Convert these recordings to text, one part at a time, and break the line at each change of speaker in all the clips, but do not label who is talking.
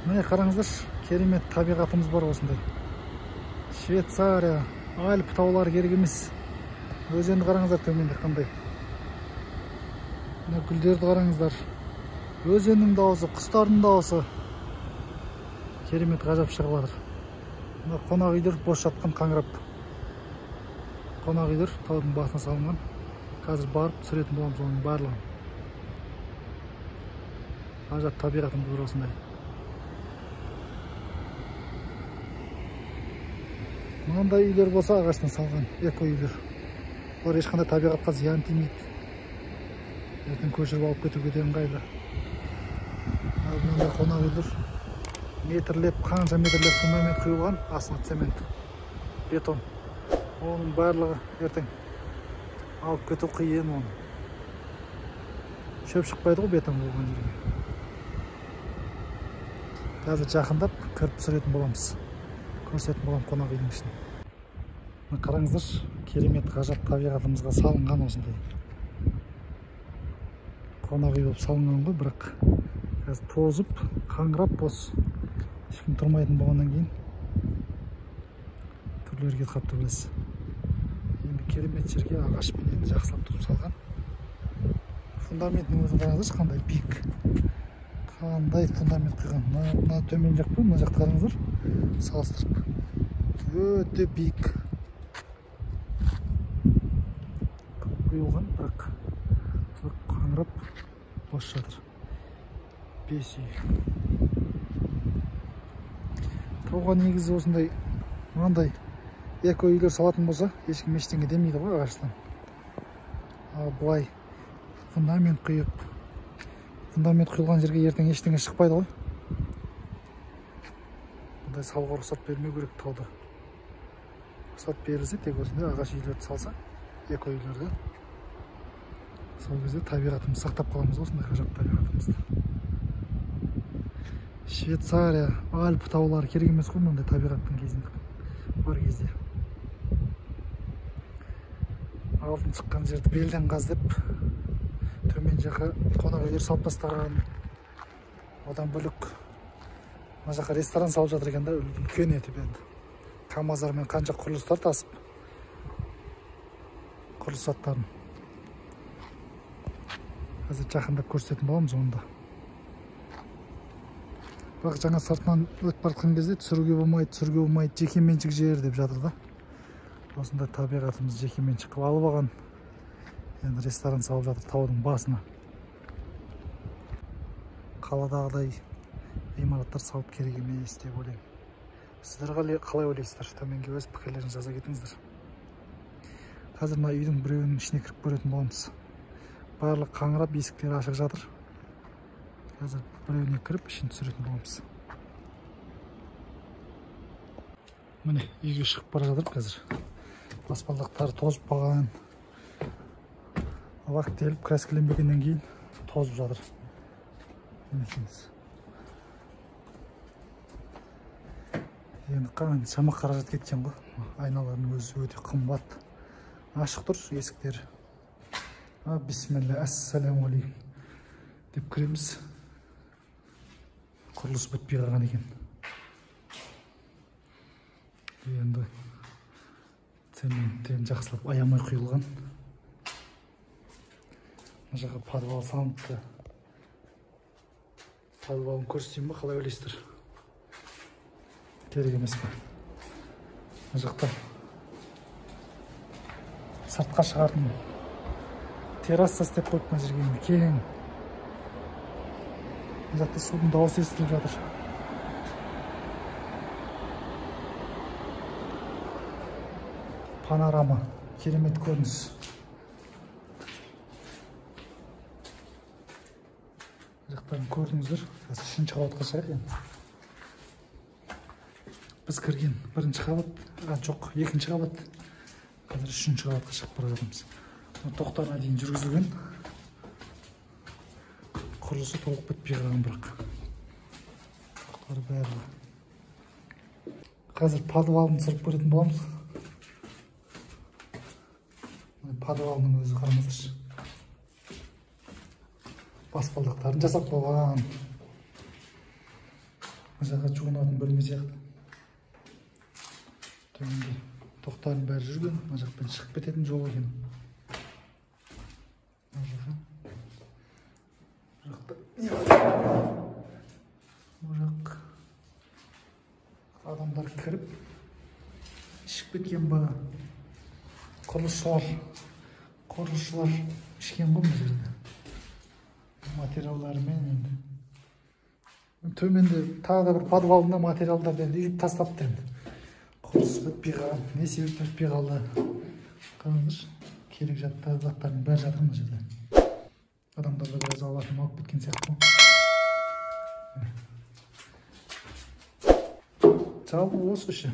Міне қараңыздаршы, керемет табиғатымыз бар осындай. Швейцария, Альп таулары керек емес. Өзенді қараңыздар төменде қандай. Мына гүлдерді қараңыздар. Өзеннің дауысы, құстардың дауысы. Керемет ғажап шығып жатыр. Мына қонақ үйлер бос жатқан қаңырап. Қонақ үйлер таудың басына салынған. Қазір барып түсіретін боламыз оның барлығын. Ғажап табиғатымыз бар осындай. Мынандай үйлер болса ағаштан салған эко үйлер. Олар ешқандай табиғатқа зиян тимейді. Ертең көшіріп алып кетуге де ыңғайлы. Ал мынандай қонақ үйлер метрлеп, қанша метрлеп фундамент құйылған, астына цемент, бетон. Оның барлығы ертең алып кету қиын оны. Шөп шықпайды ғой бетон болған жерге. Қазір жақындап кіріп түсіретін боламыз. Көрсететін болам қонақ үйдің ішін. Қараңыздар, керемет ғажап табиғатымызға салынған осындай. Қонақ үй болып салынған ғой, бірақ қазір тозып, қаңырап бос. Ешкім тұрмайтын болғаннан кейін түрлерге қапты білесіз. Енді керемет жерге ағашпен енді жақсылап тұрып салған. Фундаментінің өзін қараңыздаршы, қандай биік. Қандай фундамент құйған. Мына төмен жақ пен, мына жақты қараңыздар. Салыстырып. Өте биік. Құйылған, бірақ қаңырап бос жатыр. 5 үй. Тауға негізі осындай, мынандай эко үйлер салатын болса, ешкім ештеңе демейді ғой ағаштан. Ал былай фундамент құйып, фундамент құйылған жерге ертең ештеңе шықпайды ғой. Бұндай салуға рұқсат бермеу керек тауда. Рұқсат берілсе, тек осындай ағаш үйлерді салса, эко үйлерді. Сол кезде табиғатымызды сақтап қаламыз, осындай ғажап табиғатымызды. Швейцария, Альп таулары керек емес қой мынандай табиғаттың кезінде. Бар кезде. Алтын шыққан жерді белден қаздып, төмен жаққа қонақ үйлер салып тастаған. Одан бөлек мына жаққа ресторан салып жатыр екен да, үлкен етіп енді. КамАЗдармен қанша құрылыстар тасып, құрылыс заттарын. Қазір жақындап көрсететін боламыз онда. Бірақ жаңа сыртынан өтіп бара кезде түсіруге болмайды, жекеменшік жер деп жатыр да. Осындай табиғатымыз жекеменшік қылып алып алған. Енді ресторан салып жатыр таудың басына. Қаладағыдай ғимараттар салып керек емес деп ойлаймын. Сіздер қалай ойлайсыздар? Төменге өз пікірлеріңізді жаза кетіңіздер. Қазір мына үйдің біреуінің ішіне кіріп көретін боламыз. Барлық қаңырап, есіктері ашық жатыр. Қазір біреуіне кіріп, ішін түсіретін боламыз. Міне, үйге шығып бара жатыр қазір. Баспалдақтары тозып қалған. Лактеліп, краскіленбегеннен кейін тозып жатыр. Енді қаншама қаражат кеткен ғой. Айналардың өзі өте қымбат. Ашық тұр есіктері. Бисмилля, ассаламу алейкум деп кіреміз. Құрылыс бітпей қалған екен. Енді цементтен жақсылап аямай құйылған. Мына жаққа подвал салыныпты. Подвалын көрсетейін ба, қалай ойлайсыздар? Керек емес пе? Мына жақта сыртқа шығатын терраса істеп қойып мына жерге енді кең. Мына жақта судың дауысы естіліп жатыр. Панорама, керемет көрініс. Жақтарын көрдіңіздер, қазір үшінші қабатқа шығайық енді. Біз кірген бірінші қабат, жоқ, екінші қабат. Қазір үшінші қабатқа шығып бара жатырмыз. Тоқтарына дейін жүргізілген. Құрылысы толық бітпей қалған бірақ. Тоқтары бәрі. Қазір подвалын түсіріп көретін боламыз. Подвалының өзі қараңыздаршы. Баспалдақтарын жасап қойған. мына жаққа жуынатын бөлме сияқты. Төменде тоқтардың бәрі жүрген, мына жақтан шығып кететін жол екен. Бұл жақ адамдар кіріп ішіп кеткен ба, құрылысшылар ішкен ғой бұл жерде материалдарымен. Енді төменде тағы да бір подвалында материалдарды енді үйіп тастапты. Енді құрылыс бітпей қалған, не себеп бітпей қалды, қараңызшы, керек заттардың бәрі жатыр мына жерде. Адамдар да біраз алатын алып кеткен сияқты. Жалпы осы іші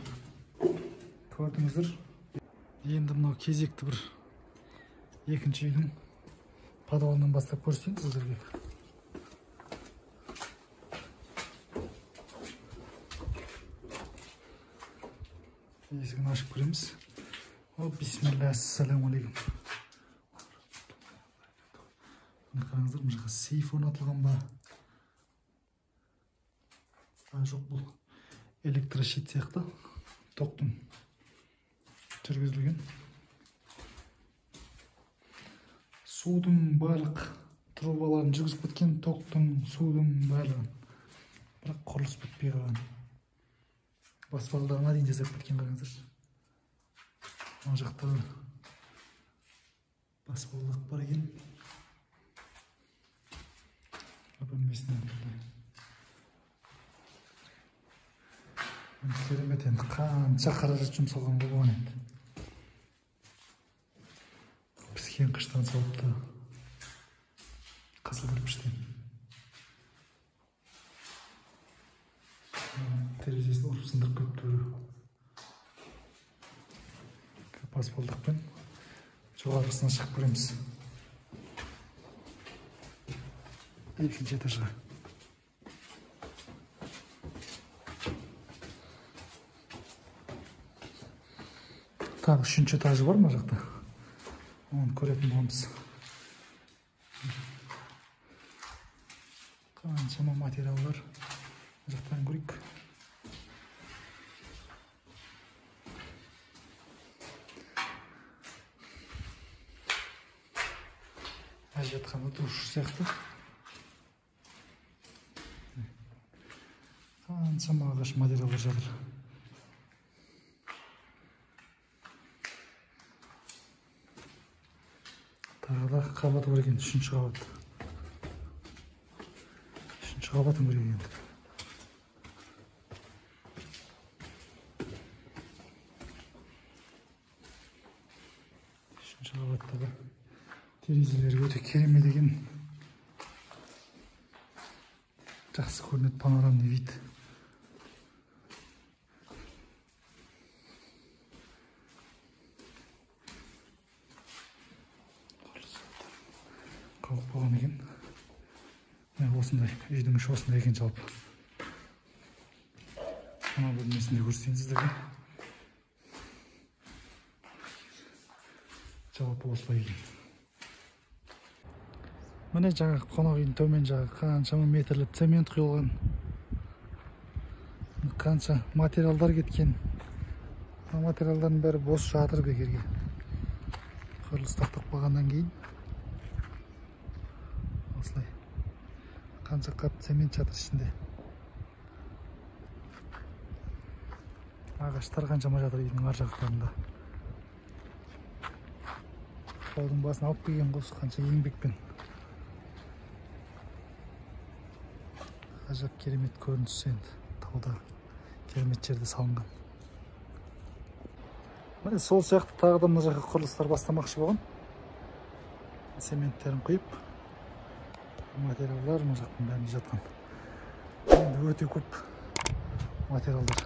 көрдіңіздер. Енді мынау кезекті бір екінші үйдің подвалынан бастап көрсетейін сіздерге. Есігін ашып көреміз. Бисмилля, ассаламу алейкум. Қараңыздар, мына жаққа сейф орнатылған ба? Жоқ, бұл электрощит сияқты тоқтың жүргізілген. Судың барлық трубаларын жүргізіп кеткен, тоқтың, судың барлығын. Бірақ құрылыс бітпей қалған. Баспалдағына дейін жасап кеткен, қараңыздар. Мына жақта баспалдақ бар екен. Бөлмесінен керемет. Енді қанша қаражат жұмсалған болған енді. Піскен қыштан салыпты, қызыл кірпіштен. Терезесін ұрып сындырып кетті. Баспалдақпен жоғарғысына шығып көреміз. Екінші этажға. Тағы үшінші этажы бар ма жақта? Оны көретін боламыз. Қаншама материалдар. Жақтан көрейік. Әжетхана душ сияқты. Қаншама ағаш материалдар жатыр. Тағы да қабаты бар екен, үшінші қабат. Үшінші қабатын бар екен. Үшінші қабаттағы терезелер өте керемет екен. Жақсы көрінеді, панорамный вид. Қауып болған екен. Осындай, үйдің іші осындай екен жалпы. Ана бөлмесінде көрсетейін сіздерге. Жалпы осылай екен. Міне жаңа қонақ үйдің төмен жағы қаншама метрлік цемент құйылған. Қанша материалдар кеткен. Материалдардың бәрі бос жатыр бекерге. Құрылыс тоқтап қалғаннан кейін осылай қанша қап цемент жатыр ішінде. Ағаштар қаншама жатыр үйдің ар жақтарында. Таудың басын алып келген қос қанша еңбекпен. Ғажап керемет көрініс енді. Тауда керемет жерде салынған. Міне сол сияқты тағы да мына жаққа құрылыстар бастамақшы болған. Цементтерін құйып, материалдар мына жақтың бәрінде жатқан. Енді өте көп материалдар.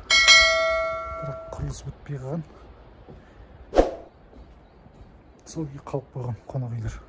Бірақ құрылыс бітпей қалған. Сол қалып қойған қонақ үйлер.